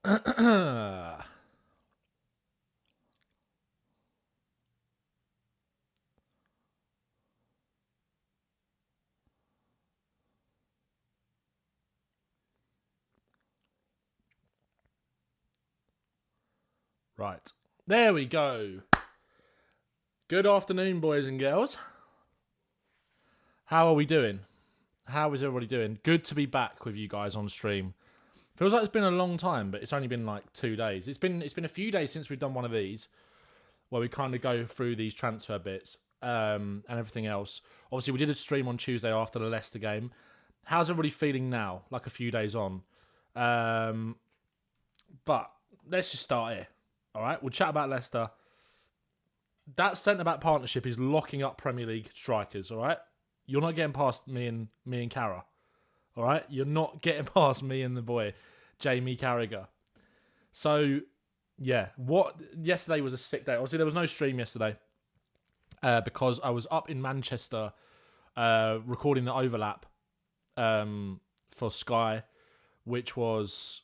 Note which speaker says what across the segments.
Speaker 1: Right. There we go. Good afternoon, boys and girls. How are we doing? How is everybody doing? Good to be back with you guys on stream. Feels like it's been a long time, but it's only been like 2 days. It's been a few days since we've done one of these, where we kind of go through these transfer bits and everything else. Obviously, we did a stream on Tuesday after the Leicester game. How's everybody feeling now, like a few days on? But let's just start here. All right, we'll chat about Leicester. That centre-back partnership is locking up Premier League strikers, all right? You're not getting past me and Cara, all right? You're not getting past me and the boy, Jamie Carragher. So, yeah, yesterday was a sick day. Obviously, there was no stream yesterday because I was up in Manchester recording the overlap for Sky, which was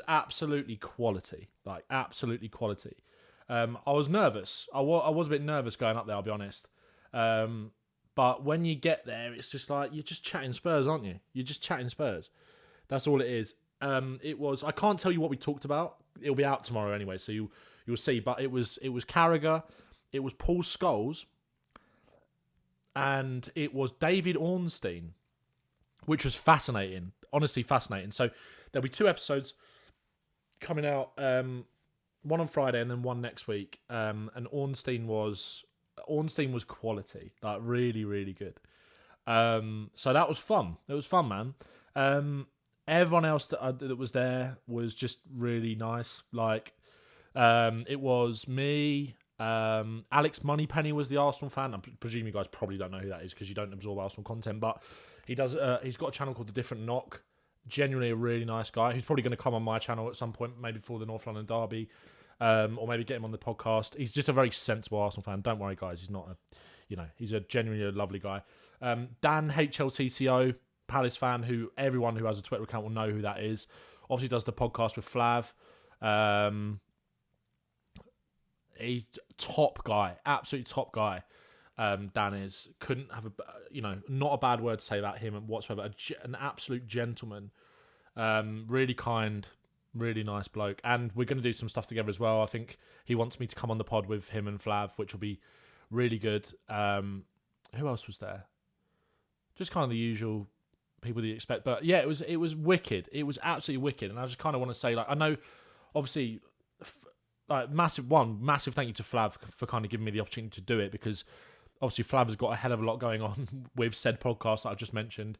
Speaker 1: absolutely quality, like absolutely quality. I was nervous. I was a bit nervous going up there, I'll be honest. But when you get there, it's just like you're just chatting Spurs, aren't you? You're just chatting Spurs. That's all it is. I can't tell you what we talked about. It'll be out tomorrow anyway, so you'll see. But it was Carragher, it was Paul Scholes, and it was David Ornstein, which was fascinating. Honestly, fascinating. So there'll be 2 episodes coming out. One on Friday and then one next week. And Ornstein was quality, like really, really good. So that was fun. It was fun, man. Everyone else that was there was just really nice. Like, it was me. Alex Moneypenny was the Arsenal fan. I presume you guys probably don't know who that is because you don't absorb Arsenal content, but he does. He's got a channel called The Different Knock. Genuinely a really nice guy. He's probably going to come on my channel at some point, maybe for the North London derby, or maybe get him on the podcast. He's just a very sensible Arsenal fan. Don't worry, guys. He's not he's a genuinely lovely guy. Dan HLTCO, Palace fan, who everyone who has a Twitter account will know who that is. Obviously does the podcast with Flav. He's top guy, absolutely top guy. Dan is, couldn't have not a bad word to say about him whatsoever. An absolute gentleman, really kind, really nice bloke. And we're going to do some stuff together as well. I think he wants me to come on the pod with him and Flav, which will be really good. Who else was there? Just kind of the usual people that you expect. But yeah, it was wicked. It was absolutely wicked. And I just kind of want to say, like, I know, obviously, massive thank you to Flav for kind of giving me the opportunity to do it, because obviously Flav has got a hell of a lot going on with said podcast that I've just mentioned,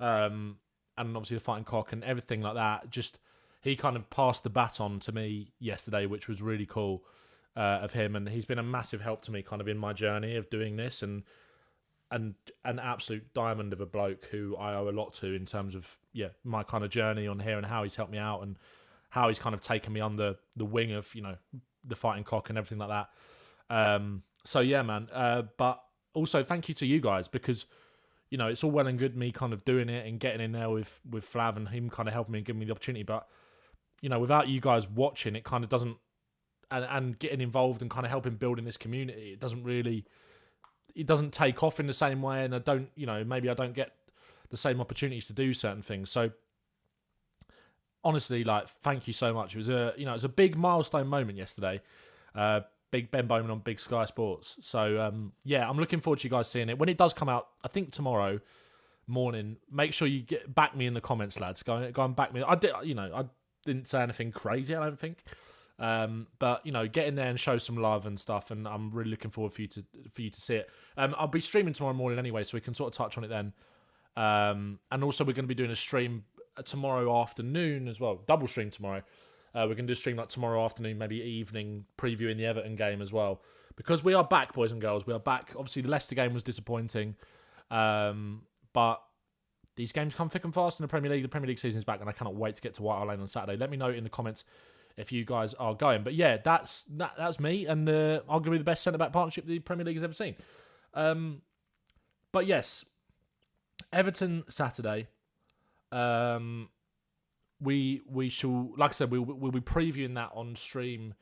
Speaker 1: and obviously the Fighting Cock and everything like that. Just he kind of passed the baton to me yesterday, which was really cool of him, and he's been a massive help to me kind of in my journey of doing this, and an absolute diamond of a bloke who I owe a lot to in terms of my kind of journey on here and how he's helped me out and how he's kind of taken me under the wing of the Fighting Cock and everything like that. So yeah, man. But also thank you to you guys, because it's all well and good me kind of doing it and getting in there with Flav and him kind of helping me and giving me the opportunity. But without you guys watching, it kind of doesn't, and getting involved and kind of helping building this community, it doesn't take off in the same way. And I don't, maybe I don't get the same opportunities to do certain things. So honestly, like, thank you so much. It was a big milestone moment yesterday. Big Ben Bowman on Big Sky Sports. So I'm looking forward to you guys seeing it when it does come out. I think tomorrow morning. Make sure you back me in the comments, lads. Go and back me. I didn't say anything crazy, I don't think. But get in there and show some love and stuff. And I'm really looking forward for you to see it. I'll be streaming tomorrow morning anyway, so we can sort of touch on it then. And also we're going to be doing a stream tomorrow afternoon as well. Double stream tomorrow. We're going to do a stream like tomorrow afternoon, maybe evening, previewing the Everton game as well. Because we are back, boys and girls. We are back. Obviously, the Leicester game was disappointing. But these games come thick and fast in the Premier League. The Premier League season is back, and I cannot wait to get to White Hart Lane on Saturday. Let me know in the comments if you guys are going. But yeah, that's me, and arguably the best centre-back partnership the Premier League has ever seen. But yes, Everton Saturday we shall, like I said, we'll be previewing that on stream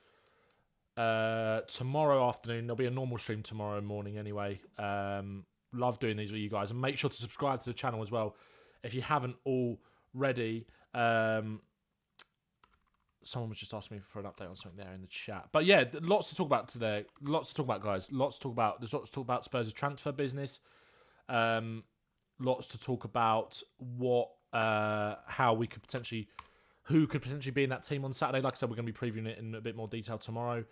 Speaker 1: tomorrow afternoon. There'll be a normal stream tomorrow morning anyway. Love doing these with you guys, and make sure to subscribe to the channel as well if you haven't already. Someone was just asking me for an update on something there in the chat. But yeah, lots to talk about today. Lots to talk about, guys. Lots to talk about. There's lots to talk about Spurs' transfer business. Lots to talk about how we could potentially, who could potentially be in that team on Saturday. Like I said, we're going to be previewing it in a bit more detail tomorrow.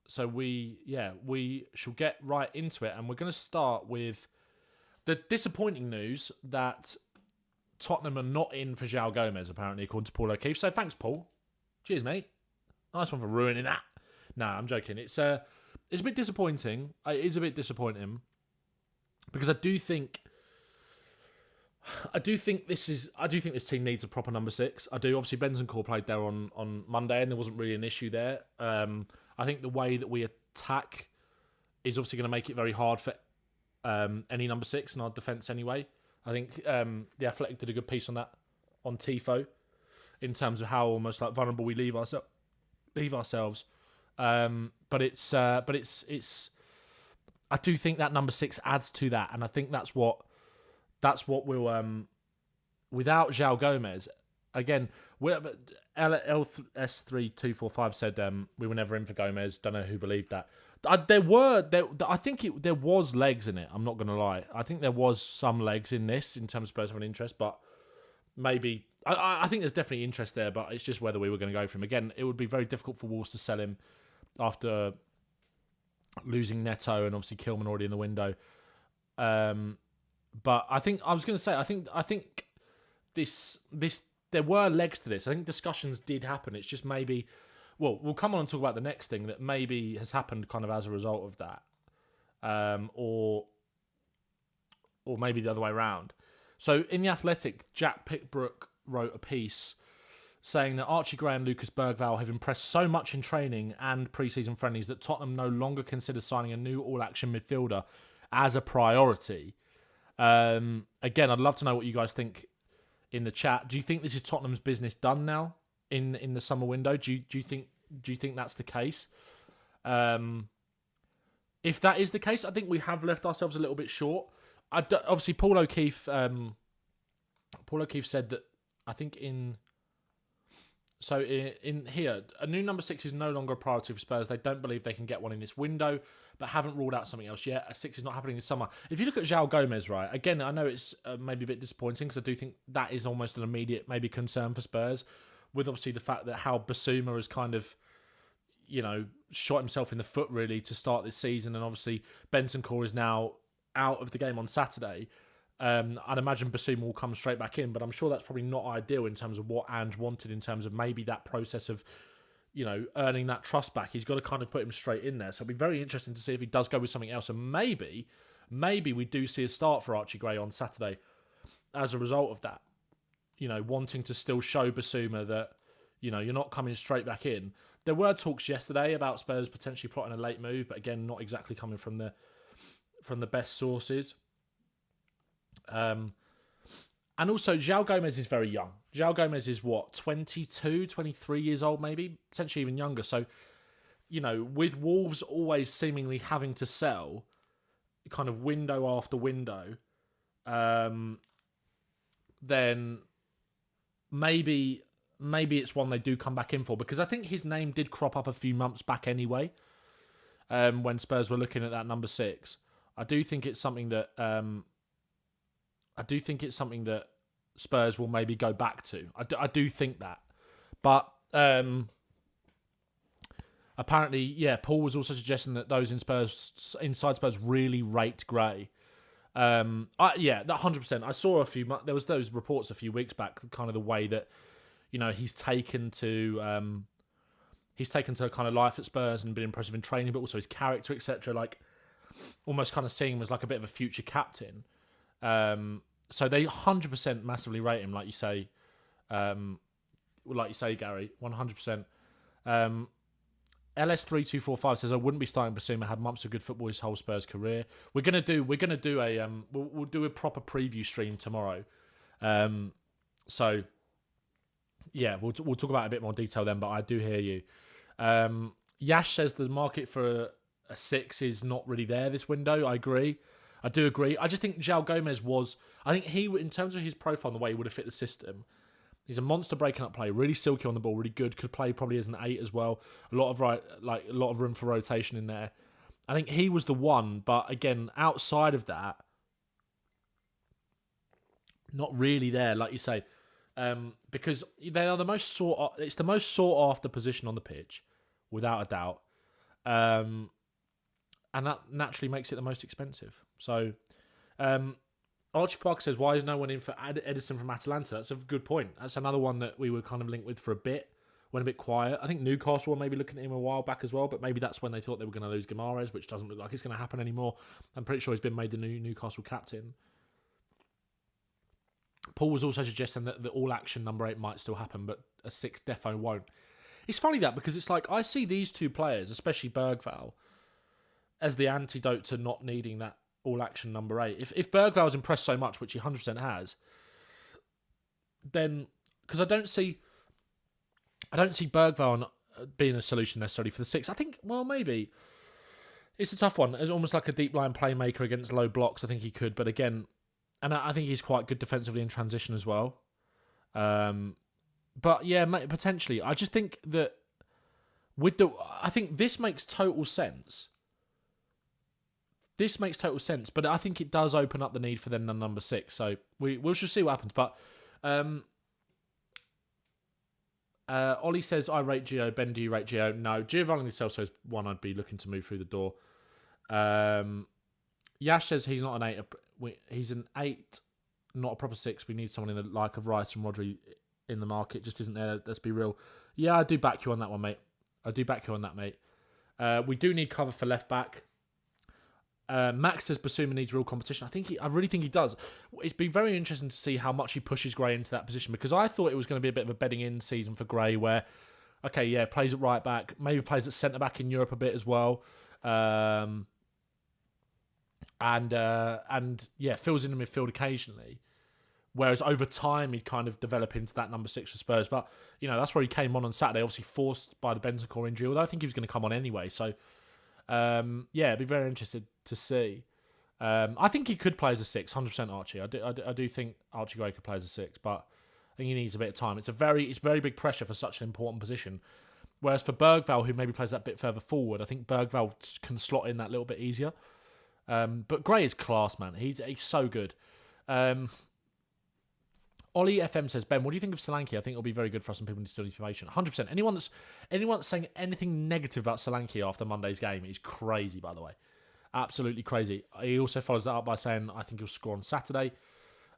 Speaker 1: So we shall get right into it, and we're going to start with the disappointing news that Tottenham are not in for Joao Gomes, apparently, according to Paul O'Keefe. So thanks, Paul. Cheers, mate. Nice one for ruining that. No, I'm joking. It's a bit disappointing. It is a bit disappointing because I do think this team needs a proper number 6. I do. Obviously, Bentancur played there on Monday, and there wasn't really an issue there. I think the way that we attack is obviously going to make it very hard for any number 6 in our defence anyway. I think the Athletic did a good piece on that on Tifo in terms of how almost like vulnerable we leave ourselves. But it's I do think that number 6 adds to that, and I think that's what will without Joao Gomes again. LS3245 said we were never in for Gomez. Don't know who believed that. I think there was legs in it. I'm not going to lie. I think there was some legs in this in terms of Spurs having interest, but maybe I think there's definitely interest there. But it's just whether we were going to go for him again. It would be very difficult for Wolves to sell him after losing Neto and obviously Kilman already in the window. But I think I was going to say I think this there were legs to this. I think discussions did happen. It's just maybe. Well, we'll come on and talk about the next thing that maybe has happened kind of as a result of that. Or maybe the other way around. So in The Athletic, Jack Pickbrook wrote a piece saying that Archie Gray and Lucas Bergvall have impressed so much in training and pre-season friendlies that Tottenham no longer consider signing a new all-action midfielder as a priority. Again, I'd love to know what you guys think in the chat. Do you think this is Tottenham's business done now? In the summer window, do you think that's the case? If that is the case, I think we have left ourselves a little bit short. Obviously, Paul O'Keefe said that I think in here a new number 6 is no longer a priority for Spurs. They don't believe they can get one in this window, but haven't ruled out something else yet. A 6 is not happening this summer. If you look at Joao Gomes, right, again, I know it's maybe a bit disappointing because I do think that is almost an immediate maybe concern for Spurs. With obviously the fact that how Basuma has kind of, shot himself in the foot really to start this season, and obviously Bentancur is now out of the game on Saturday. I'd imagine Basuma will come straight back in, but I'm sure that's probably not ideal in terms of what Ange wanted in terms of maybe that process of, earning that trust back. He's got to kind of put him straight in there. So it'll be very interesting to see if he does go with something else, and maybe we do see a start for Archie Gray on Saturday as a result of that. Wanting to still show Basuma that, you're not coming straight back in. There were talks yesterday about Spurs potentially plotting a late move, but again, not exactly coming from the best sources. And also, Joao Gomes is very young. Joao Gomes is, 22, 23 years old, maybe? Potentially even younger. So, with Wolves always seemingly having to sell kind of window after window, then maybe it's one they do come back in for, because I think his name did crop up a few months back anyway. When Spurs were looking at that number 6, I do think it's something that Spurs will maybe go back to. I do think that, but apparently, Paul was also suggesting that those inside Spurs really rate Gray. That 100%. I saw there was those reports a few weeks back, kind of the way that, he's taken to kind of life at Spurs and been impressive in training, but also his character, etc. Like, almost kind of seeing him as like a bit of a future captain. So they 100% massively rate him, like you say, Gary, 100%. LS3245 says I wouldn't be starting Basuma. Had months of good football his whole Spurs career. We'll do a proper preview stream tomorrow. So yeah, we'll talk about it a bit more detail then. But I do hear you. Yash says the market for a 6 is not really there this window. I agree. I do agree. I just think Joao Gomes was. I think he, in terms of his profile and the way he would have fit the system, he's a monster breaking up play, really silky on the ball, really good. Could play probably as an 8 as well. A lot of room for rotation in there. I think he was the one, but again, outside of that, not really there, like you say, because they are the most sought. It's the most sought after position on the pitch, without a doubt, and that naturally makes it the most expensive. So, Archie Parker says, "Why is no one in for Edison from Atalanta?" That's a good point. That's another one that we were kind of linked with for a bit. Went a bit quiet. I think Newcastle were maybe looking at him a while back as well, but maybe that's when they thought they were going to lose Guimaraes, which doesn't look like it's going to happen anymore. I'm pretty sure he's been made the new Newcastle captain. Paul was also suggesting that the all-action number 8 might still happen, but a 6 defo won't. It's funny that, because it's like, I see these two players, especially Bergvall, as the antidote to not needing that all-action number 8. If Bergvall's impressed so much, which he 100% has, then, because I don't see Bergvall being a solution necessarily for the 6. I think, well, maybe. It's a tough one. It's almost like a deep line playmaker against low blocks. I think he could, but again, and I think he's quite good defensively in transition as well. But yeah, potentially. I just think that I think this makes total sense. This makes total sense, but I think it does open up the need for them number 6. So we'll just see what happens. But Ollie says, I rate Gio. Ben, do you rate Gio? No. Giovanni Lo Celso is one I'd be looking to move through the door. Yash says he's not an 8. He's an 8, not a proper 6. We need someone in the like of Rice and Rodri in the market. Just isn't there. Let's be real. Yeah, I do back you on that one, mate. We do need cover for left back. Max says Basuma needs real competition. I really think he does. It'd be very interesting to see how much he pushes Gray into that position, because I thought it was going to be a bit of a bedding in season for Gray, where, okay, yeah, plays at right back, maybe plays at centre back in Europe a bit as well, and yeah, fills in the midfield occasionally. Whereas over time he'd kind of develop into that number 6 for Spurs. But that's where he came on Saturday, obviously forced by the Bentancur injury. Although I think he was going to come on anyway. So yeah, I'd be very interested to see. I think he could play as a 6, 100% Archie. I do think Archie Gray could play as a 6, but I think he needs a bit of time. It's very big pressure for such an important position. Whereas for Bergvall, who maybe plays that bit further forward, I think Bergvall can slot in that little bit easier. But Gray is class, man. He's so good. Ollie FM says, Ben, what do you think of Solanke? I think it'll be very good for us, and people still need to be patient. 100%. Anyone that's saying anything negative about Solanke after Monday's game is crazy, by the way. Absolutely crazy. He also follows that up by saying, I think he'll score on Saturday.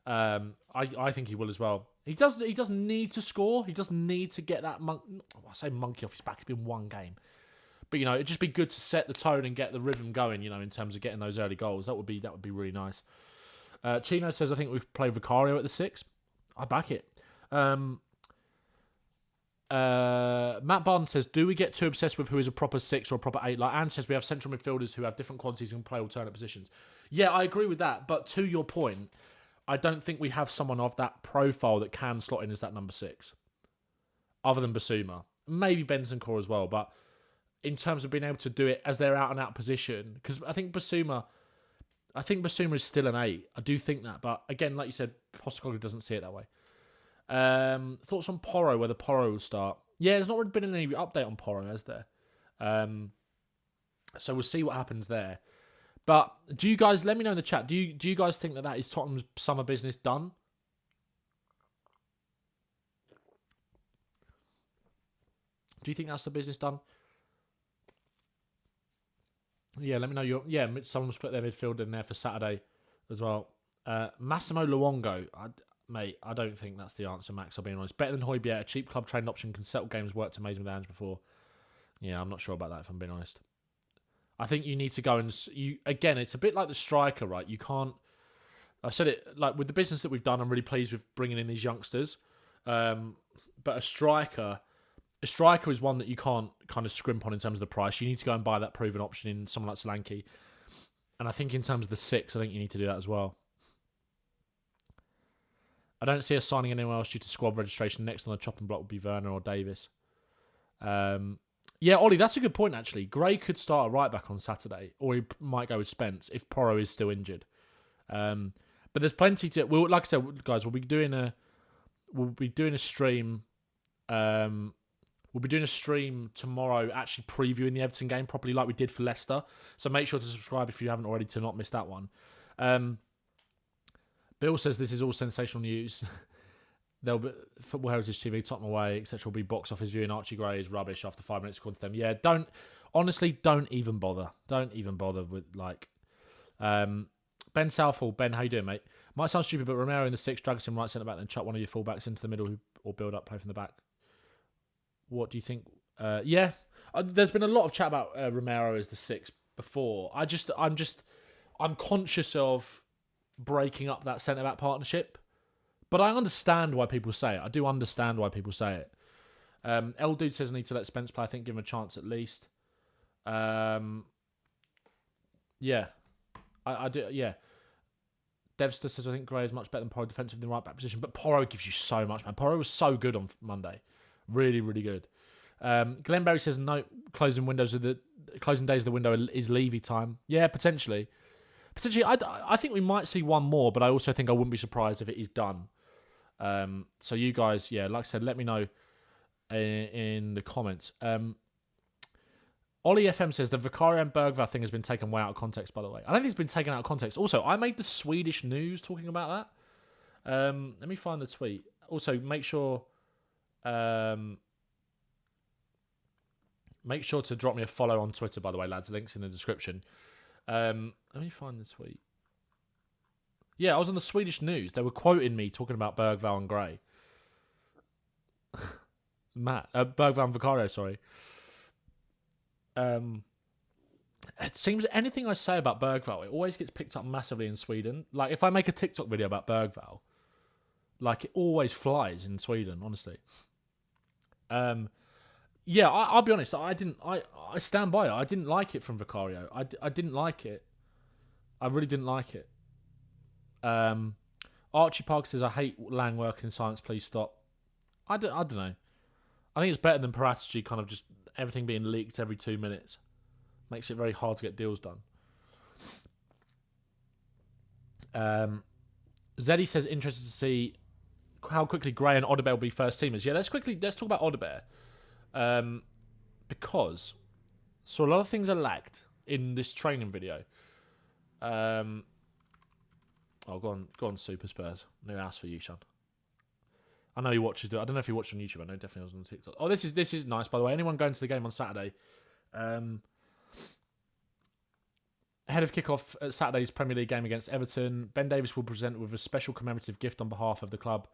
Speaker 1: I think he will as well. He doesn't need to score. He doesn't need to get that monkey off his back. It's been one game. But it'd just be good to set the tone and get the rhythm going, in terms of getting those early goals. That would be really nice. Chino says, I think we play Vicario at the 6. I back it. Matt Barnes says, do we get too obsessed with who is a proper 6 or a proper 8? Like Anne says, we have central midfielders who have different qualities and play alternate positions. Yeah, I agree with that. But to your point, I don't think we have someone of that profile that can slot in as that number 6. Other than Basuma. Maybe Bentancur as well. But in terms of being able to do it as their out-and-out position, because I think Basuma is still an 8. I do think that. But again, like you said, Postecoglou doesn't see it that way. Thoughts on Porro, whether Porro will start? Yeah, there's not really been any update on Porro, has there? So we'll see what happens there. But do you guys, let me know in the chat, do you guys think that is Tottenham's summer business done? Do you think that's the business done? Yeah, let me know someone's put their midfield in there for Saturday as well. Massimo Luongo, mate, I don't think that's the answer, Max, I'll be honest. Better than Højbjerg, a cheap club trained option, can settle games, worked amazing with Ange before. Yeah, I'm not sure about that, if I'm being honest. I think you need to go and... Again, it's a bit like the striker, right? You can't... I've said it, like, with the business that we've done, I'm really pleased with bringing in these youngsters. But a striker is one that you can't kind of scrimp on in terms of the price. You need to go and buy that proven option in someone like Solanke. And I think in terms of the 6, I think you need to do that as well. I don't see us signing anyone else due to squad registration. Next on the chopping block would be Werner or Davis. Yeah, Ollie, that's a good point, actually. Gray could start a right-back on Saturday, or he might go with Spence if Porro is still injured. But there's plenty to... Well, like I said, guys, we'll be doing a stream... we'll be doing a stream tomorrow, actually previewing the Everton game properly like we did for Leicester. So make sure to subscribe if you haven't already to not miss that one. Bill says this is all sensational news. There'll be Football Heritage TV, Tottenham away, etc. will be box office viewing. Archie Gray is rubbish after 5 minutes according to them. Yeah, don't even bother. Don't even bother with Ben Southall. Ben, how you doing, mate? Might sound stupid, but Romero in the 6 drags him right centre back, then chuck one of your fullbacks into the middle or build up, play from the back. What do you think? There's been a lot of chat about Romero as the 6 before. I'm conscious of breaking up that centre back partnership. But I understand why people say it. I do understand why people say it. L Dude says I need to let Spence play. I think give him a chance at least. Yeah. I do. Yeah. Devster says I think Gray is much better than Porro defensively in the right back position. But Porro gives you so much, man. Porro was so good on Monday. Really, really good. Glenn Berry says no closing days of the window is Levy time. Yeah, potentially. I think we might see one more, but I also think I wouldn't be surprised if it is done. So you guys, yeah, like I said, let me know in the comments. Ollie FM says the Vicario and Bergvall thing has been taken way out of context, by the way. I don't think it's been taken out of context. Also, I made the Swedish news talking about that. Let me find the tweet. Also, make sure to drop me a follow on Twitter, by the way, lads. Links in the description. Let me find the tweet. Yeah, I was on the Swedish news. They were quoting me talking about Bergvall and Gray. Bergvall and Vicario, sorry. It seems anything I say about Bergvall, it always gets picked up massively in Sweden. Like, if I make a TikTok video about Bergvall, like, it always flies in Sweden, honestly. Yeah, I'll be honest. I stand by it. I didn't like it from Vicario. I didn't like it. I really didn't like it. Archie Park says, I hate Lang working in silence. Please stop. I don't know. I think it's better than Paratici kind of just everything being leaked every 2 minutes. Makes it very hard to get deals done. Zeddy says, interested to see how quickly Gray and Odobert will be first teamers. Yeah, let's talk about Odobert. Because so a lot of things are lagged in this training video. Go on, Super Spurs. No ask for you, Sean. I know he watches. I don't know if he watched on YouTube. I know definitely was on TikTok. Oh, this is nice, by the way. Anyone going to the game on Saturday? Ahead of kickoff at Saturday's Premier League game against Everton, Ben Davis will present with a special commemorative gift on behalf of the club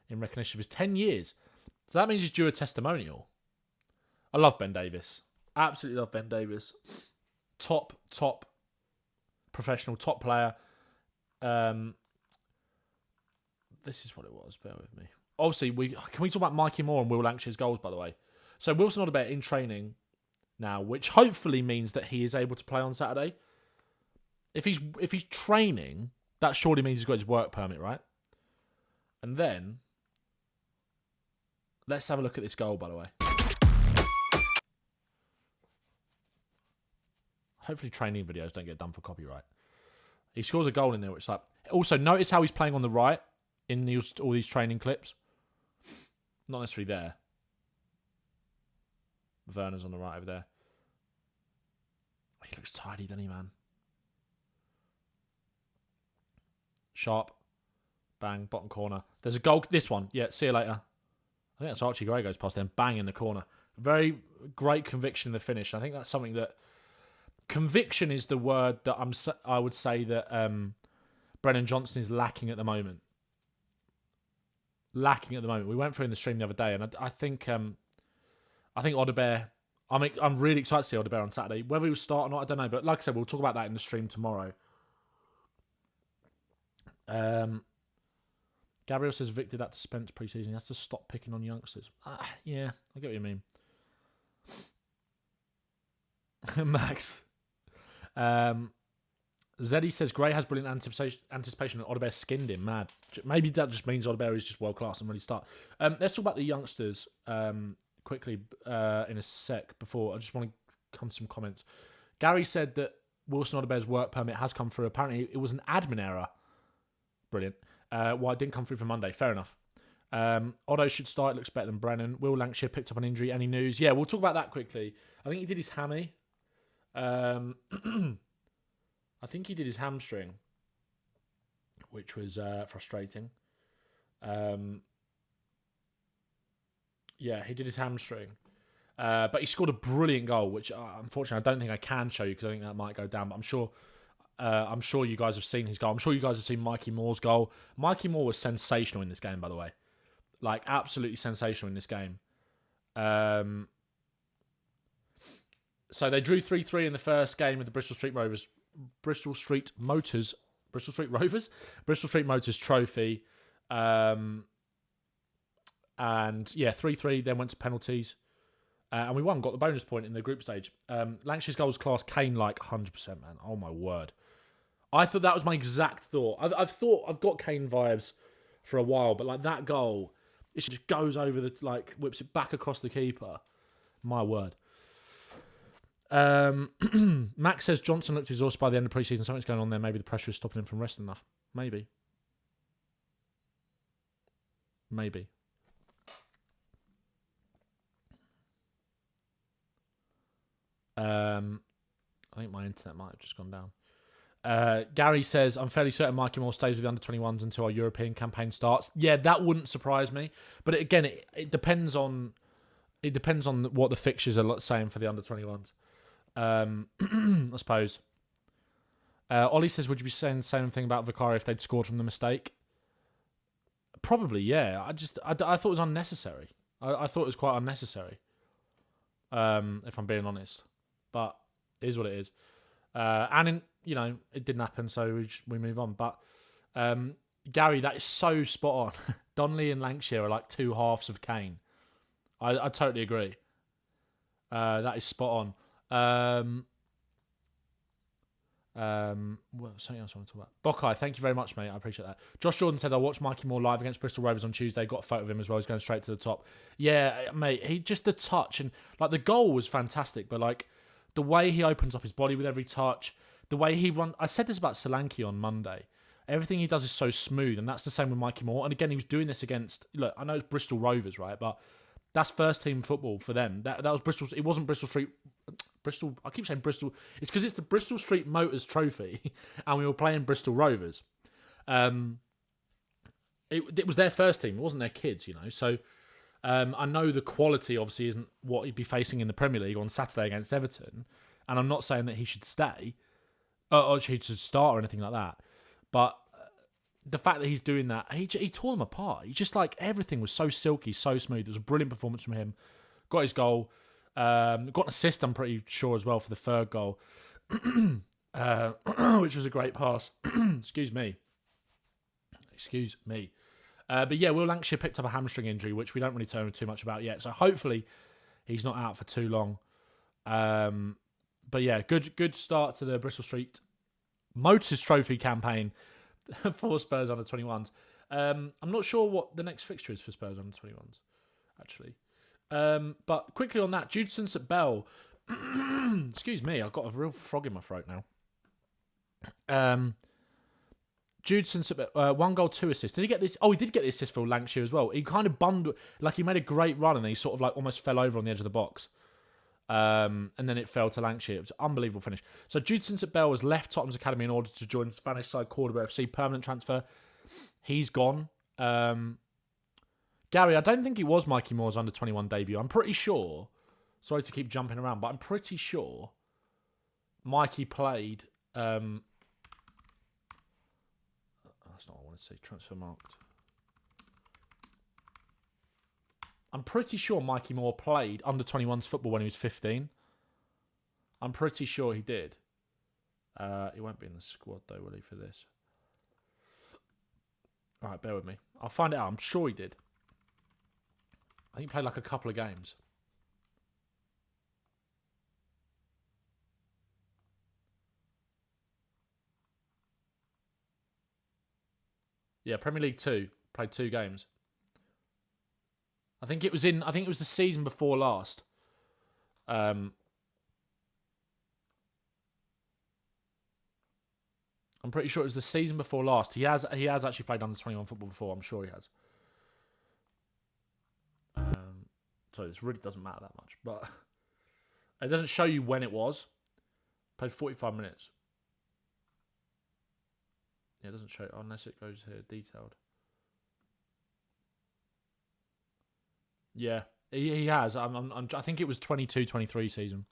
Speaker 1: in recognition of his 10 years. So that means he's due a testimonial. I love Ben Davis. Absolutely love Ben Davis. Top professional, top player. This is what it was. Bear with me. Obviously, can we talk about Mikey Moore and Will Lankshire's goals, by the way? So Wilson Odobert in training now, which hopefully means that he is able to play on Saturday. If he's training, that surely means he's got his work permit, right? And then let's have a look at this goal, by the way. Hopefully training videos don't get done for copyright. He scores a goal in there, which is like... Also, notice how he's playing on the right in all these training clips. Not necessarily there. Werner's on the right over there. He looks tidy, doesn't he, man? Sharp. Bang, bottom corner. There's a goal. This one. Yeah, see you later. I think that's Archie Gray goes past them. Bang in the corner. Very great conviction in the finish. I think that's something that... Conviction is the word that I would say that Brennan Johnson is lacking at the moment. We went through in the stream the other day, and I think Odobert. I'm really excited to see Odobert on Saturday. Whether he will start or not, I don't know. But like I said, we'll talk about that in the stream tomorrow. Gabriel says Victor that to Spence pre-season. He has to stop picking on youngsters. Yeah, I get what you mean. Max. Zeddy says Gray has brilliant anticipation and Odobert skinned him. Mad. Maybe that just means Odobert is just world class and really start. Let's talk about the youngsters quickly in a sec. Before I just want to come to some comments. Gary said that Wilson Odobert's work permit has come through. Apparently, it was an admin error. Brilliant. Well, it didn't come through for Monday. Fair enough. Otto should start. Looks better than Brennan. Will Lancashire picked up an injury. Any news? Yeah, we'll talk about that quickly. I think he did his hammy. I think he did his hamstring, which was frustrating. Yeah, he did his hamstring. But he scored a brilliant goal, which unfortunately I don't think I can show you because I think that might go down. But I'm sure you guys have seen his goal. I'm sure you guys have seen Mikey Moore's goal. Mikey Moore was sensational in this game, by the way. Like, absolutely sensational in this game. So they drew 3-3 in the first game with the Bristol Street Rovers trophy. And yeah, 3-3, then went to penalties. And we won, got the bonus point in the group stage. Lancashire's goal was class Kane-like 100%, man. Oh my word. I thought that was my exact thought. I've got Kane vibes for a while, but like that goal, it just goes over whips it back across the keeper. My word. Max says Johnson looked exhausted by the end of pre-season. Something's going on there. Maybe the pressure is stopping him from resting enough. Maybe. I think my internet might have just gone down. Gary says, I'm fairly certain Mikey Moore stays with the under-21s until our European campaign starts. Yeah, that wouldn't surprise me. But again, it depends on what the fixtures are saying for the under-21s. I suppose. Ollie says, would you be saying the same thing about Vicario if they'd scored from the mistake? Probably, yeah. I thought it was unnecessary. I thought it was quite unnecessary. If I'm being honest. But it is what it is. And it didn't happen, so we move on. But Gary, that is so spot on. Donnelly and Lancashire are like two halves of Kane. I totally agree. That is spot on. Something else I want to talk about. Bokai, thank you very much, mate. I appreciate that. Josh Jordan said, I watched Mikey Moore live against Bristol Rovers on Tuesday. Got a photo of him as well. He's going straight to the top. Yeah, mate. He just the touch and like the goal was fantastic, but like the way he opens up his body with every touch, the way he run. I said this about Solanke on Monday. Everything he does is so smooth, and that's the same with Mikey Moore. And again, he was doing this against. Look, I know it's Bristol Rovers, right? But that's first team football for them. That was Bristol. It wasn't Bristol Street. Bristol. I keep saying Bristol. It's because it's the Bristol Street Motors Trophy, and we were playing Bristol Rovers. It was their first team. It wasn't their kids, So I know the quality obviously isn't what he'd be facing in the Premier League on Saturday against Everton, and I'm not saying that he should stay or he should start or anything like that. But the fact that he's doing that, he tore them apart. He just everything was so silky, so smooth. It was a brilliant performance from him. Got his goal. Got an assist, I'm pretty sure, as well for the third goal, which was a great pass. Excuse me. But yeah, Will Lancashire picked up a hamstring injury, which we don't really tell too much about yet. So hopefully he's not out for too long. But yeah, good start to the Bristol Street Motors Trophy campaign for Spurs under 21s. I'm not sure what the next fixture is for Spurs under 21s, actually. But quickly on that, Judson at Bell. Excuse me, I've got a real frog in my throat now. Judson, 1 goal, 2 assists. Did he get this? Oh, he did get the assist for Lancashire as well. He kind of bundled, he made a great run and then he sort of almost fell over on the edge of the box. And then it fell to Lancashire. It was an unbelievable finish. So Judson at Bell has left Tottenham's academy in order to join Spanish side Cordoba FC. Permanent transfer. He's gone. Gary, I don't think it was Mikey Moore's under-21 debut. I'm pretty sure. Sorry to keep jumping around, but I'm pretty sure Mikey played. That's not what I want to say. Transfer marked. I'm pretty sure Mikey Moore played under-21s football when he was 15. I'm pretty sure he did. He won't be in the squad, though, will he, for this? All right, bear with me. I'll find it out. I'm sure he did. I think he played a couple of games. Yeah, Premier League 2. Played 2 games. I think it was the season before last. I'm pretty sure it was the season before last. He has actually played under 21 football before. I'm sure he has. So this really doesn't matter that much, but it doesn't show you when it was. Played 45 minutes. Yeah, it doesn't show unless it goes here detailed. Yeah, he has. I think it was 22-23 season.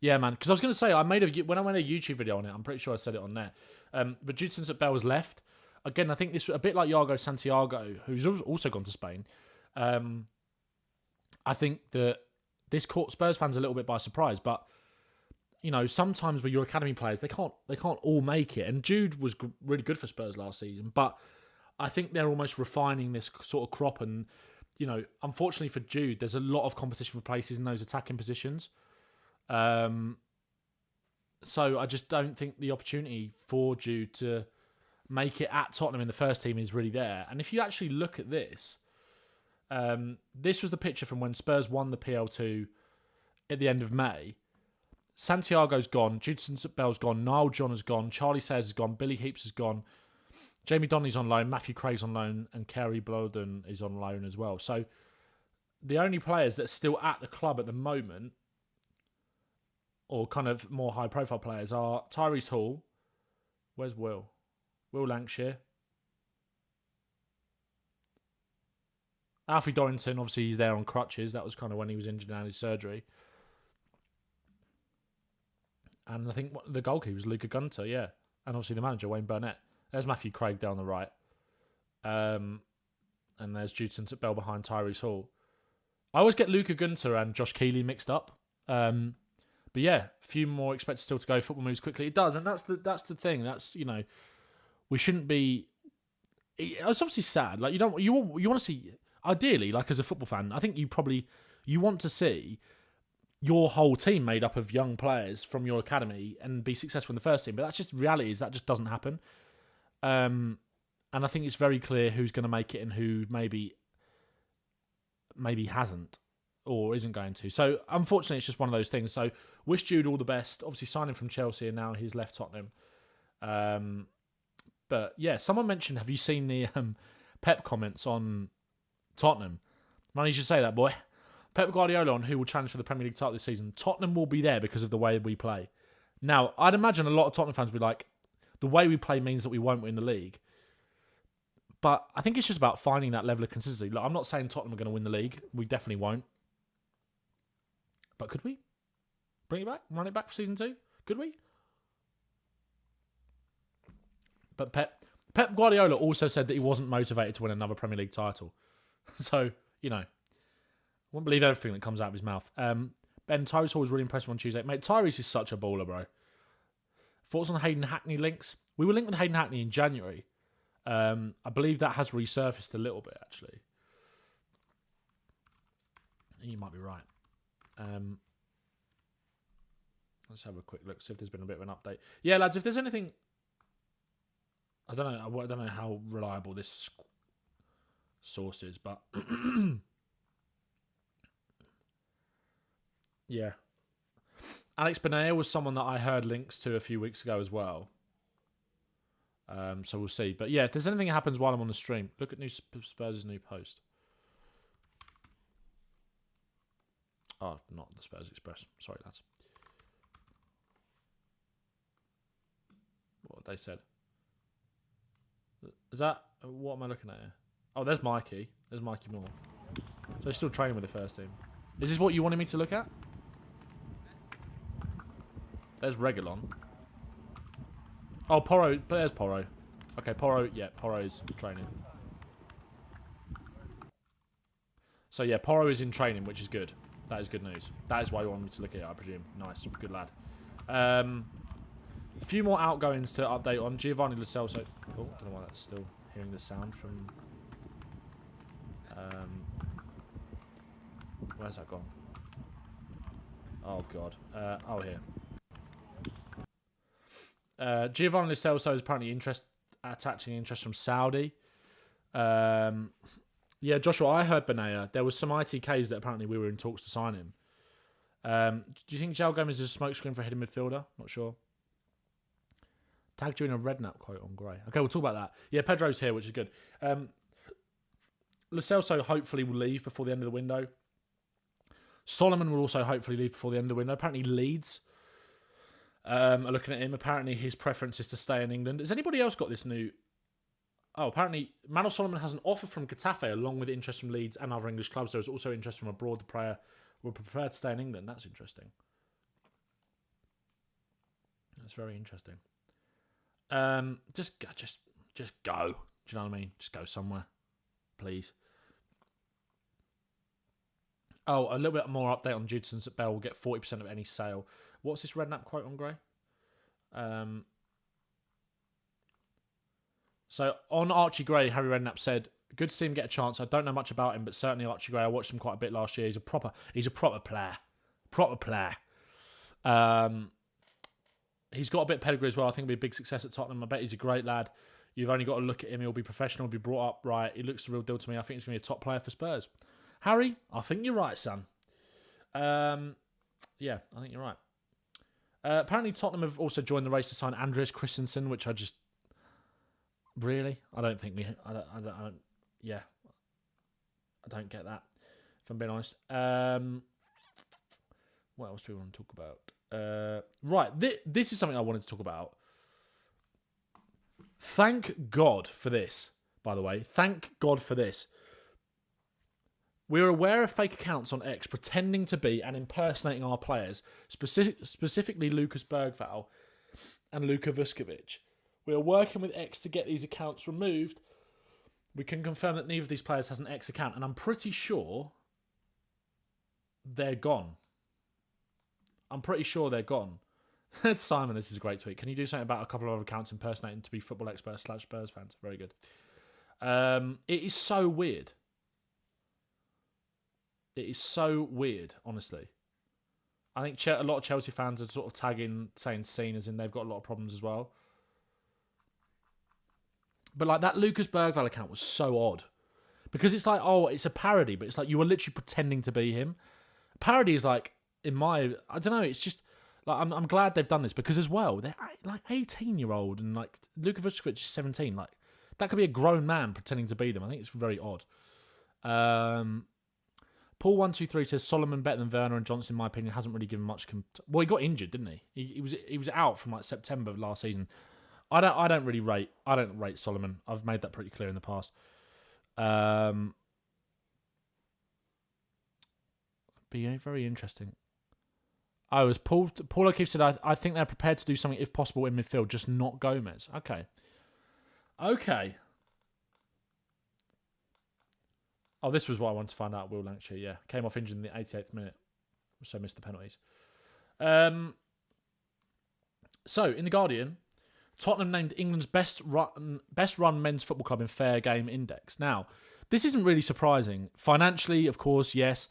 Speaker 1: Yeah, man. Because I was going to say, when I made a YouTube video on it, I'm pretty sure I said it on there. But due to Bell was left, again, I think this was a bit like Iago Santiago, who's also gone to Spain. I think that this caught Spurs fans a little bit by surprise, but you know, sometimes with your academy players, they can't all make it. And Jude was really good for Spurs last season, but I think they're almost refining this sort of crop. And you know, unfortunately for Jude, there's a lot of competition for places in those attacking positions. So I just don't think the opportunity for Jude to make it at Tottenham in the first team is really there. And if you actually look at this, this was the picture from when Spurs won the PL2 at the end of May. Santiago's gone, Judson Bell's gone, Niall John has gone, Charlie Sayers has gone, Billy Heaps has gone, Jamie Donnelly's on loan, Matthew Craig's on loan, and Kerry Bloden is on loan as well. So the only players that are still at the club at the moment, or kind of more high-profile players, are Tyrese Hall. Where's Will? Will Lancashire. Alfie Dorrington, obviously he's there on crutches. That was kind of when he was injured and had his surgery. And I think the goalkeeper was Luca Gunter, yeah. And obviously the manager, Wayne Burnett. There's Matthew Craig down the right. And there's Judson Bell behind Tyrese Hall. I always get Luca Gunter and Josh Keeley mixed up. But yeah, a few more expected still to go. Football moves quickly. It does, and that's the thing. That's, you know, we shouldn't be... It's obviously sad. Like, you want to see... Ideally, like as a football fan, I think you want to see your whole team made up of young players from your academy and be successful in the first team. But that's just reality. That just doesn't happen. And I think it's very clear who's going to make it and who maybe hasn't or isn't going to. So unfortunately, it's just one of those things. So wish Jude all the best. Obviously signing from Chelsea and now he's left Tottenham. But yeah, someone mentioned, have you seen the Pep comments on Tottenham? Man, you should say that, boy. Pep Guardiola on who will challenge for the Premier League title this season. Tottenham will be there because of the way we play. Now, I'd imagine a lot of Tottenham fans will be like, the way we play means that we won't win the league. But I think it's just about finding that level of consistency. Look, I'm not saying Tottenham are going to win the league. We definitely won't. But could we? Bring it back? Run it back for season 2? Could we? But Pep Guardiola also said that he wasn't motivated to win another Premier League title. So, you know, I won't believe everything that comes out of his mouth. Ben, Tyrese Hall was really impressive on Tuesday. Mate, Tyrese is such a baller, bro. Thoughts on Hayden Hackney links? We were linked with Hayden Hackney in January. I believe that has resurfaced a little bit, actually. You might be right. Let's have a quick look, see if there's been a bit of an update. Yeah, lads, if there's anything... I don't know how reliable this source is, but... yeah. Alex Benea was someone that I heard links to a few weeks ago as well. So we'll see. But yeah, if there's anything that happens while I'm on the stream, look at Spurs' new post. Oh, not the Spurs Express. Sorry, lads. What they said. Is that... What am I looking at here? Oh, there's Mikey. There's Mikey Moore. So he's still training with the first team. Is this what you wanted me to look at? There's Reguilon. Oh, Porro. There's Porro. Okay, Porro. Yeah, Porro's training. So yeah, Porro is in training, which is good. That is good news. That is why you want me to look at it, I presume. Nice. Good lad. A few more outgoings to update on. Giovanni Lo Celso. Oh, don't know why that's still hearing the sound from... where's that gone? Oh, God. Oh, here. Giovanni Lo Celso is apparently attaching interest from Saudi. Yeah, Joshua, I heard Benaya. There was some ITKs that apparently we were in talks to sign him. Do you think Joao Gomes is a smokescreen for a heading midfielder? Not sure. Tagged you in a Redknapp quote on Gray. Okay, we'll talk about that. Yeah, Pedro's here, which is good. Lo Celso hopefully will leave before the end of the window. Solomon will also hopefully leave before the end of the window. Apparently Leeds are looking at him. Apparently his preference is to stay in England. Has anybody else got this new... Oh, apparently Manor Solomon has an offer from Getafe along with interest from Leeds and other English clubs. There is also interest from abroad. The player will prefer to stay in England. That's interesting. That's very interesting. Just go. Do you know what I mean? Just go somewhere, please. Oh, a little bit more update on Judson's that Bell will get 40% of any sale. What's this Redknapp quote on Gray? So on Archie Gray, Harry Redknapp said, "Good to see him get a chance. I don't know much about him, but certainly Archie Gray. I watched him quite a bit last year. He's a proper player. He's got a bit of pedigree as well. I think he'll be a big success at Tottenham. I bet he's a great lad. You've only got to look at him. He'll be professional. He'll be brought up right. He looks the real deal to me. I think he's going to be a top player for Spurs." Harry, I think you're right, son. Yeah, I think you're right. Apparently Tottenham have also joined the race to sign Andreas Christensen, which I just... Really? I don't think I don't get that, if I'm being honest. What else do we want to talk about? Right, this is something I wanted to talk about. Thank God for this, by the way. Thank God for this. We're aware of fake accounts on X pretending to be and impersonating our players, specifically Lucas Bergvall and Luka Vuskovic. We are working with X to get these accounts removed. We can confirm that neither of these players has an X account, and I'm pretty sure they're gone. I'm pretty sure they're gone. Simon, this is a great tweet. Can you do something about a couple of other accounts impersonating to be football experts / Spurs fans? Very good. It is so weird. It is so weird, honestly. I think a lot of Chelsea fans are sort of tagging, saying seen as in they've got a lot of problems as well. But like that Lucas Bergvall account was so odd. Because it's like, oh, it's a parody, but it's like you were literally pretending to be him. Parody is like, I don't know, it's just, like I'm glad they've done this because as well, they're like 18-year-old and like Luka Vuskovic is 17. Like, that could be a grown man pretending to be them. I think it's very odd. Paul123 says Solomon better than Werner and Johnson, in my opinion, hasn't really given much. Well, he got injured, didn't he? He was out from like September of last season. I don't rate Solomon. I've made that pretty clear in the past. But yeah, very interesting. Oh, as Paul O'Keefe said, I think they're prepared to do something if possible in midfield, just not Gomes. Okay. Oh, this was what I wanted to find out. Will Lancashire, yeah. Came off injured in the 88th minute. So missed the penalties. So, in The Guardian, Tottenham named England's best run men's football club in Fair Game Index. Now, this isn't really surprising. Financially, of course, yes.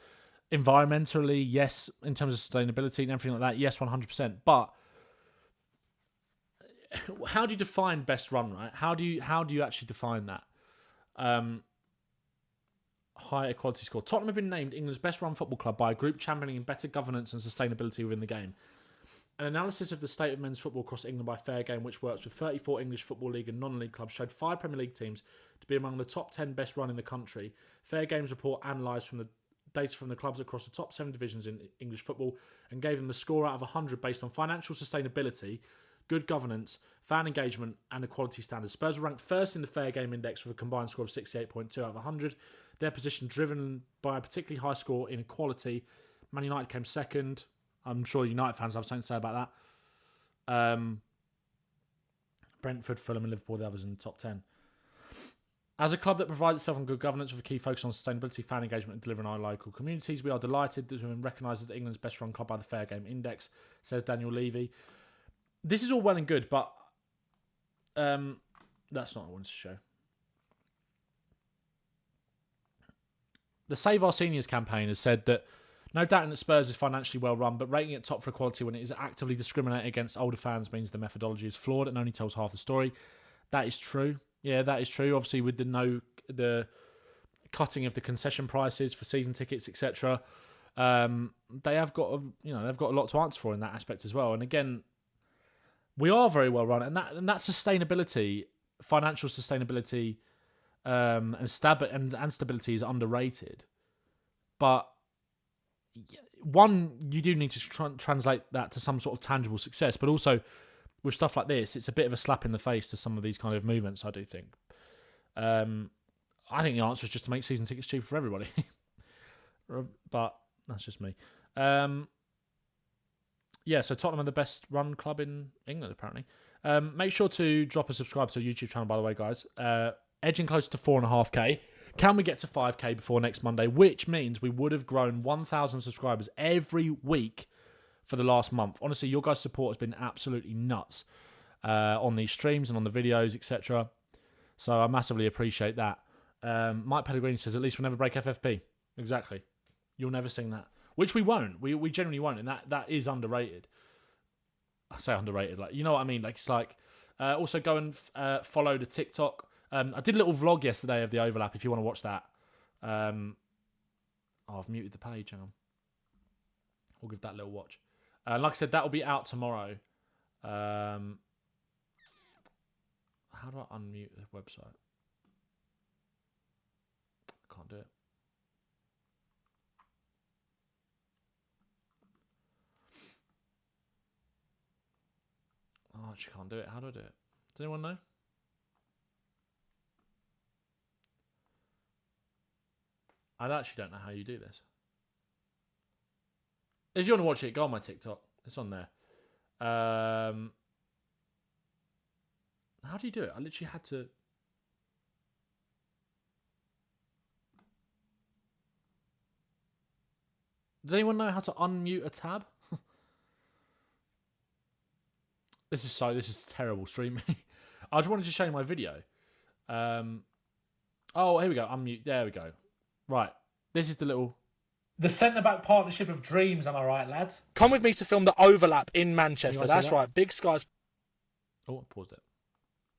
Speaker 1: Environmentally, yes. In terms of sustainability and everything like that, yes, 100%. But how do you define best run, right? How do you actually define that? High equality score. Tottenham have been named England's best run football club by a group championing better governance and sustainability within the game. An analysis of the state of men's football across England by Fair Game, which works with 34 English Football League and non-league clubs, showed 5 Premier League teams to be among the top 10 best run in the country. Fair Game's report analysed from the data from the clubs across the top 7 divisions in English football and gave them the score out of 100 based on financial sustainability, good governance, fan engagement and equality standards. Spurs were ranked first in the Fair Game Index with a combined score of 68.2 out of 100. Their position driven by a particularly high score in equality. Man United came second. I'm sure United fans have something to say about that. Brentford, Fulham and Liverpool, the others in the top 10. As a club that provides itself on good governance with a key focus on sustainability, fan engagement and delivering our local communities, we are delighted that we've been recognised as England's best run club by the Fair Game Index, says Daniel Levy. This is all well and good, but that's not what I wanted to show. The Save Our Seniors campaign has said that no doubting that Spurs is financially well run, but rating it top for equality when it is actively discriminating against older fans means the methodology is flawed and only tells half the story. That is true. Yeah, that is true. Obviously, with the cutting of the concession prices for season tickets, etc., they have got they've got a lot to answer for in that aspect as well. And again, we are very well run, and that sustainability, financial sustainability, and stability is underrated. But one, you do need to translate that to some sort of tangible success, but also with stuff like this, it's a bit of a slap in the face to some of these kind of movements, I do think. I think the answer is just to make season tickets cheaper for everybody. But that's just me. Yeah, so Tottenham are the best run club in England, apparently. Make sure to drop a subscribe to our YouTube channel, by the way, guys. Edging closer to 4.5k. Can we get to 5k before next Monday? Which means we would have grown 1,000 subscribers every week for the last month. Honestly, your guys' support has been absolutely nuts on these streams and on the videos, etc. So I massively appreciate that. Mike Pellegrini says, at least we'll never break FFP. Exactly. You'll never sing that. Which we won't. We generally won't. And that is underrated. I say underrated. Like, you know what I mean? Like, it's like... also go and follow the TikTok. I did a little vlog yesterday of the overlap if you want to watch that. I've muted the page. Hang on. We'll give that a little watch. Like I said, that will be out tomorrow. How do I unmute the website? I can't do it. Oh, I actually can't do it. How do I do it? Does anyone know? I actually don't know how you do this. If you want to watch it, go on my TikTok. It's on there. How do you do it? I literally had to... Does anyone know how to unmute a tab? This is terrible streaming. I just wanted to show you my video. Oh, here we go. Unmute. There we go. Right. This is the little... The centre-back partnership of dreams, am I right, lads? Come with me to film the overlap in Manchester. That's right. Big Sky's... Oh, I paused it.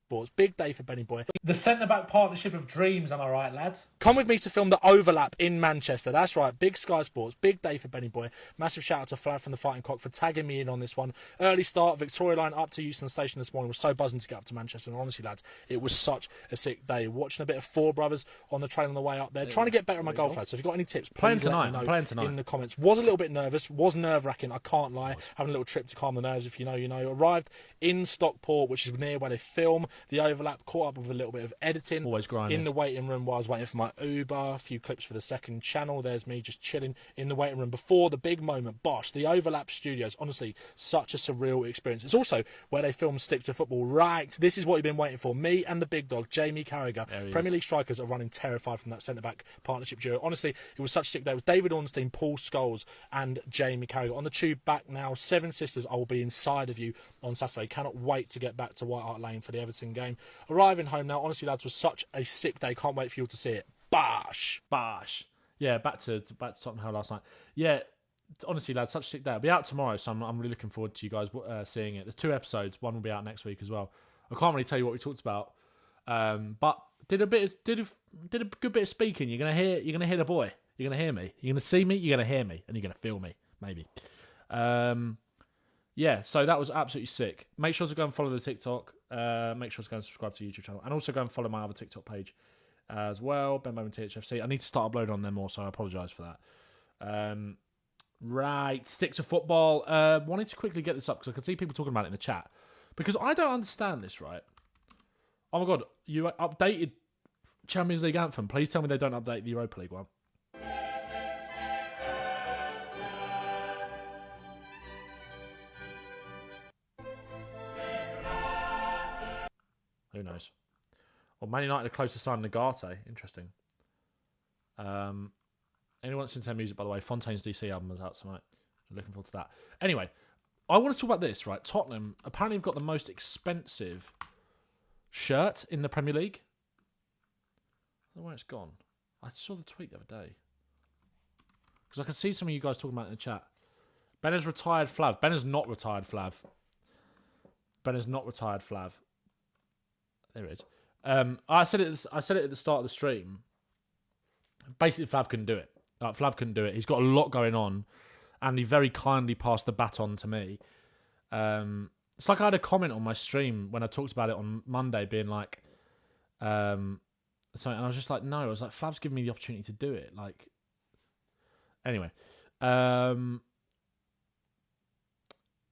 Speaker 1: Sports. Big day for Benny Boy. The centre-back partnership of dreams, am I right, lads? Come with me to film the overlap in Manchester. That's right. Big Sky Sports. Big day for Benny Boy. Massive shout out to Flav from the Fighting Cock for tagging me in on this one. Early start, Victoria line up to Euston Station this morning. Was so buzzing to get up to Manchester. And honestly, lads, it was such a sick day. Watching a bit of Four Brothers on the train on the way up there. Trying to get better at my golf, lads. So if you've got any tips, please let me know in the comments. Was a little bit nervous. Was nerve-wracking. I can't lie. Having a little trip to calm the nerves, if you know, you know. Arrived in Stockport, which is near where they film the overlap. Caught up with a little bit of editing. Always grinding. In the waiting room while I was waiting for my Uber. A few clips for the second channel. There's me just chilling in the waiting room before the big moment. Bosh, the Overlap Studios. Honestly, such a surreal experience. It's also where they film Stick to Football. Right, this is what you've been waiting for. Me and the big dog, Jamie Carragher. Premier League strikers are running terrified from that centre-back partnership duo. Honestly, it was such a sick day. It was David Ornstein, Paul Scholes and Jamie Carragher. On the tube back now, Seven Sisters, I will be inside of you on Saturday. Cannot wait to get back to White Hart Lane for the Everton game. Arriving home now, honestly, lads, was such a sick day. Can't wait for you all to see it. Bash! Yeah, back to Tottenham Hale last night. Yeah, honestly, lads, such a sick day. It'll be out tomorrow, so I'm really looking forward to you guys seeing it. There's 2 episodes. One will be out next week as well. I can't really tell you what we talked about, but did a good bit of speaking. You're gonna hear the boy. You're gonna hear me. You're gonna see me. You're gonna hear me, and you're gonna feel me. Maybe. Yeah, so that was absolutely sick. Make sure to go and follow the TikTok. Make sure to go and subscribe to the YouTube channel. And also go and follow my other TikTok page as well, Ben Bowman THFC. I need to start uploading on them more, so I apologise for that. Right, Stick to Football. Wanted to quickly get this up because I can see people talking about it in the chat. Because I don't understand this, right? Oh my God, you updated Champions League anthem. Please tell me they don't update the Europa League one. Who knows? Well, Man United are close to signing Nagate. Interesting. Anyone that's into their music, by the way, Fontaine's DC album is out tonight. So looking forward to that. Anyway, I want to talk about this, right? Tottenham apparently have got the most expensive shirt in the Premier League. I don't know where it's gone. I saw the tweet the other day. Because I can see some of you guys talking about it in the chat. Ben has retired Flav. Ben has not retired Flav. Ben has not retired Flav. There it is. I said it. I said it at the start of the stream. Basically, Flav couldn't do it. Flav couldn't do it. He's got a lot going on, and he very kindly passed the baton to me. It's like I had a comment on my stream when I talked about it on Monday, being like, something, and I was just like, no. I was like, Flav's giving me the opportunity to do it. Like, anyway,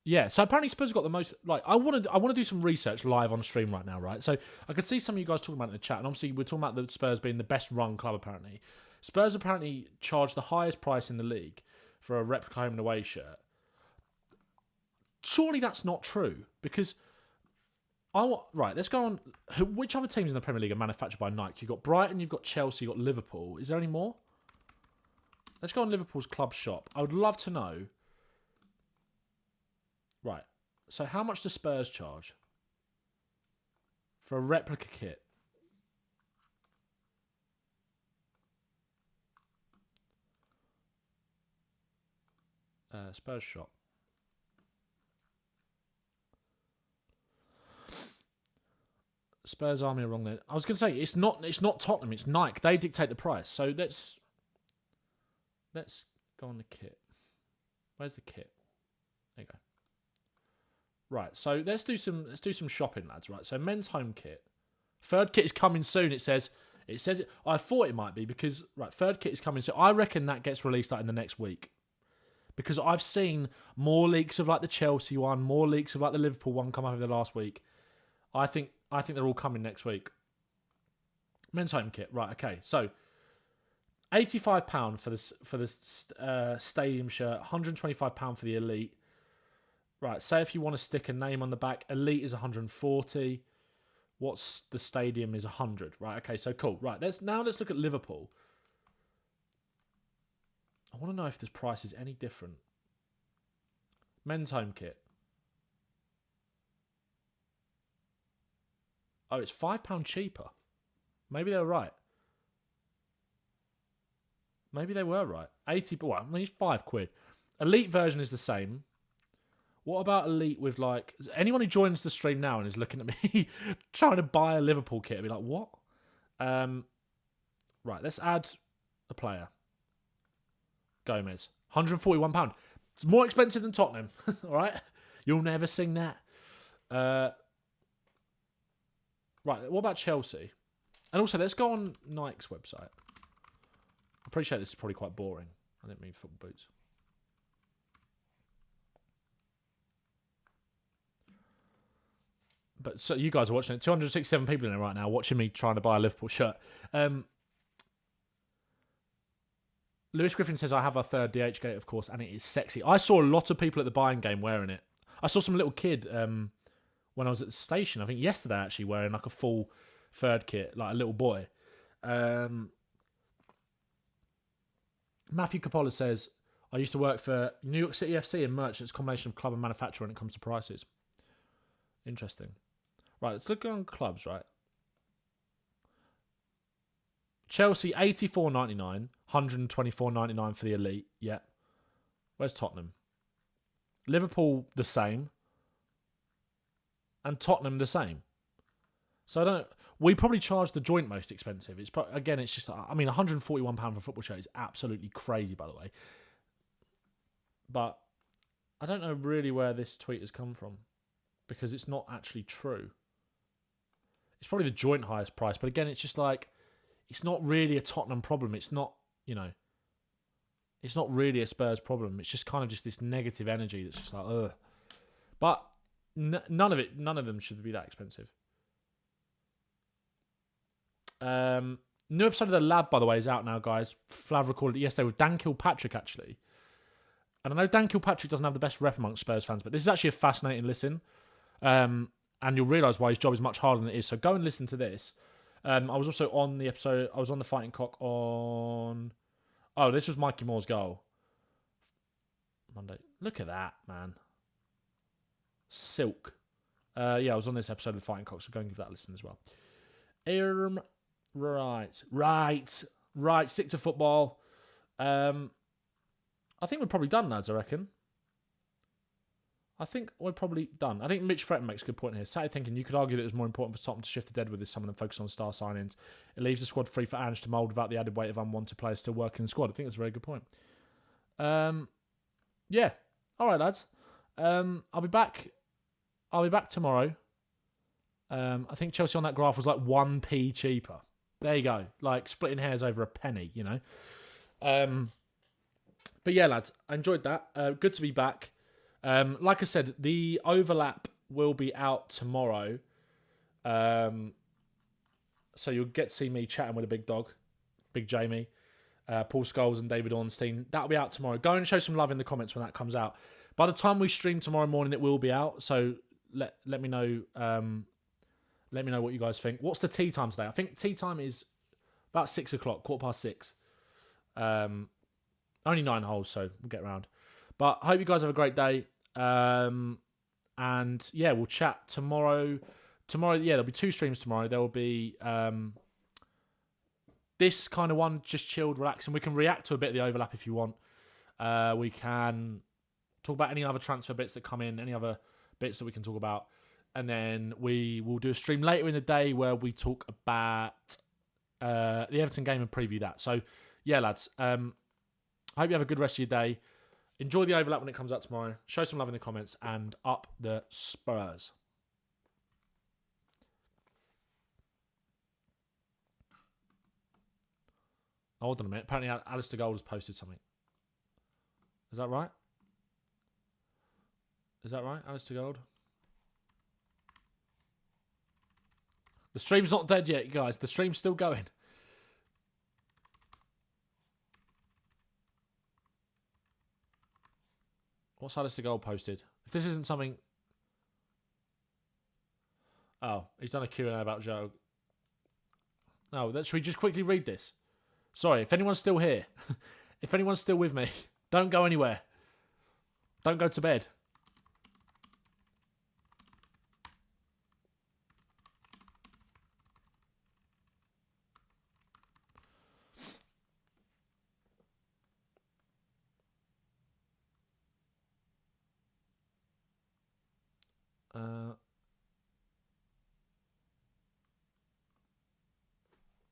Speaker 1: yeah. So apparently Spurs have got the most. Like, I want to do some research live on stream right now, right? So I could see some of you guys talking about it in the chat, and obviously we're talking about the Spurs being the best run club. Apparently, Spurs apparently charge the highest price in the league for a replica home and away shirt. Surely that's not true, because right, let's go on. Which other teams in the Premier League are manufactured by Nike? You've got Brighton, you've got Chelsea, you've got Liverpool. Is there any more? Let's go on Liverpool's club shop. I would love to know. Right, so how much do Spurs charge for a replica kit? Spurs shop. Spurs Army are wrong there. I was going to say it's not Tottenham, it's Nike. They dictate the price. So let's go on the kit. Where's the kit? There you go. Right, so let's do some shopping, lads. Right, so men's home kit. Third kit is coming soon. It says it. I thought it might be because third kit is coming soon. I reckon that gets released in the next week, because I've seen more leaks of like the Chelsea one, more leaks of like the Liverpool one come over the last week. I think they're all coming next week. Men's home kit, right? Okay, so £85 for the stadium shirt, £125 for the elite. Right, say if you want to stick a name on the back, elite is 140. What's the stadium is 100. Right, okay, so cool. Right, let's look at Liverpool. I want to know if this price is any different. Men's home kit. Oh, it's £5 cheaper. Maybe they were right. Maybe they were right. 80, well, I mean, it's £5. Elite version is the same. What about elite with like anyone who joins the stream now and is looking at me trying to buy a Liverpool kit? I'd be like, what? Right, let's add a player. Gomes, £141. It's more expensive than Tottenham. All right, you'll never sing that. Right, what about Chelsea? And also, let's go on Nike's website. I appreciate this is probably quite boring. I didn't mean football boots. But so you guys are watching it. 267 people in there right now watching me trying to buy a Liverpool shirt. Lewis Griffin says, I have a third DH gate, of course, and it is sexy. I saw a lot of people at the buying game wearing it. I saw some little kid when I was at the station, I think yesterday actually, wearing like a full third kit, like a little boy. Matthew Coppola says, I used to work for New York City FC and merch. It's a combination of club and manufacturer when it comes to prices. Interesting. Right, let's look on clubs, right? Chelsea, $84.99, $124.99 for the elite. Yeah. Where's Tottenham? Liverpool, the same. And Tottenham, the same. So we probably charge the joint most expensive. It's just, I mean, £141 for a football shirt is absolutely crazy, by the way. But I don't know really where this tweet has come from, because it's not actually true. It's probably the joint highest price, but again, it's just like, it's not really a Tottenham problem. It's not, it's not really a Spurs problem. It's just kind of just this negative energy that's just like, ugh. But none of them should be that expensive. New episode of The Lab, by the way, is out now, guys. Flav recorded it yesterday with Dan Kilpatrick, actually. And I know Dan Kilpatrick doesn't have the best rep amongst Spurs fans, but this is actually a fascinating listen. And you'll realise why his job is much harder than it is. So go and listen to this. I was also on the episode, I was on the Fighting Cock on... Oh, this was Mikey Moore's goal. Monday. Look at that, man. Silk. Yeah, I was on this episode of the Fighting Cock, so go and give that a listen as well. Right. Stick to football. I think we're probably done, lads, I reckon. I think we're probably done. I think Mitch Fretton makes a good point here. Saturday thinking you could argue that it was more important for Tottenham to shift to Deadwood this summer than focus on star signings. It leaves the squad free for Ange to mould without the added weight of unwanted players still working in the squad. I think that's a very good point. Yeah. All right, lads. I'll be back. I'll be back tomorrow. I think Chelsea on that graph was like 1p cheaper. There you go. Like splitting hairs over a penny, you know. But yeah, lads, I enjoyed that. Good to be back. Like I said, the overlap will be out tomorrow. So you'll get to see me chatting with a big dog, Big Jamie, Paul Scholes and David Ornstein. That'll be out tomorrow. Go and show some love in the comments when that comes out. By the time we stream tomorrow morning, it will be out. So let me know. Let me know what you guys think. What's the tea time today? I think tea time is about 6 o'clock, 6:15. Only 9 holes, so we'll get around. But I hope you guys have a great day. And yeah, we'll chat tomorrow. Tomorrow, yeah, there'll be 2 streams tomorrow. There will be this kind of one, just chilled, relaxing. We can react to a bit of the overlap if you want. We can talk about any other transfer bits that come in, any other bits that we can talk about. And then we will do a stream later in the day where we talk about the Everton game and preview that. So, yeah, lads. I hope you have a good rest of your day. Enjoy the overlap when it comes out tomorrow. Show some love in the comments. And up the Spurs. Hold on a minute. Apparently, Alistair Gold has posted something. Is that right? Is that right, Alistair Gold? The stream's not dead yet, guys. The stream's still going. What's Alistair Gold posted? If this isn't something... Oh, he's done a Q&A about Joao. Oh, should we just quickly read this? Sorry, if anyone's still here, if anyone's still with me, don't go anywhere. Don't go to bed.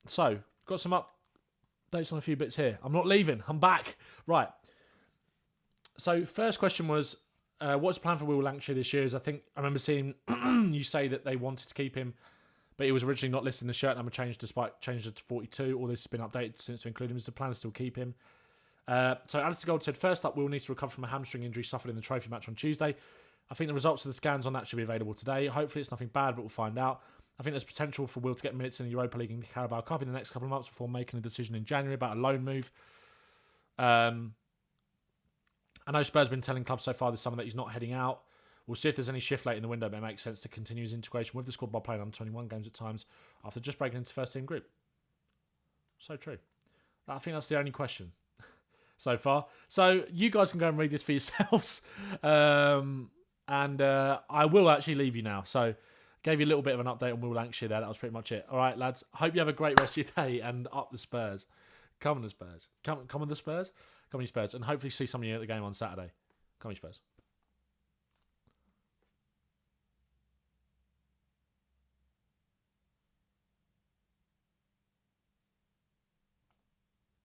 Speaker 1: So, got some updates on a few bits here. I'm not leaving. I'm back. Right. So, first question was, what's the plan for Will Lancashire this year? I remember seeing you say that they wanted to keep him, but he was originally not listed in the shirt number changed it to 42. All this has been updated since to include him. Is the plan to still keep him? So, Alistair Gold said, first up, Will needs to recover from a hamstring injury suffered in the trophy match on Tuesday. I think the results of the scans on that should be available today. Hopefully it's nothing bad, but we'll find out. I think there's potential for Will to get minutes in the Europa League and the Carabao Cup in the next couple of months before making a decision in January about a loan move. I know Spurs have been telling clubs so far this summer that he's not heading out. We'll see if there's any shift late in the window, but it makes sense to continue his integration with the squad by playing under 21 games at times after just breaking into first team group. So true. I think that's the only question so far. So you guys can go and read this for yourselves. And I will actually leave you now. So gave you a little bit of an update on Will Lancashire there. That was pretty much it. All right, lads. Hope you have a great rest of your day and up the Spurs. Come on the Spurs. Come on the Spurs. Come on you Spurs. And hopefully see some of you at the game on Saturday. Come on you Spurs.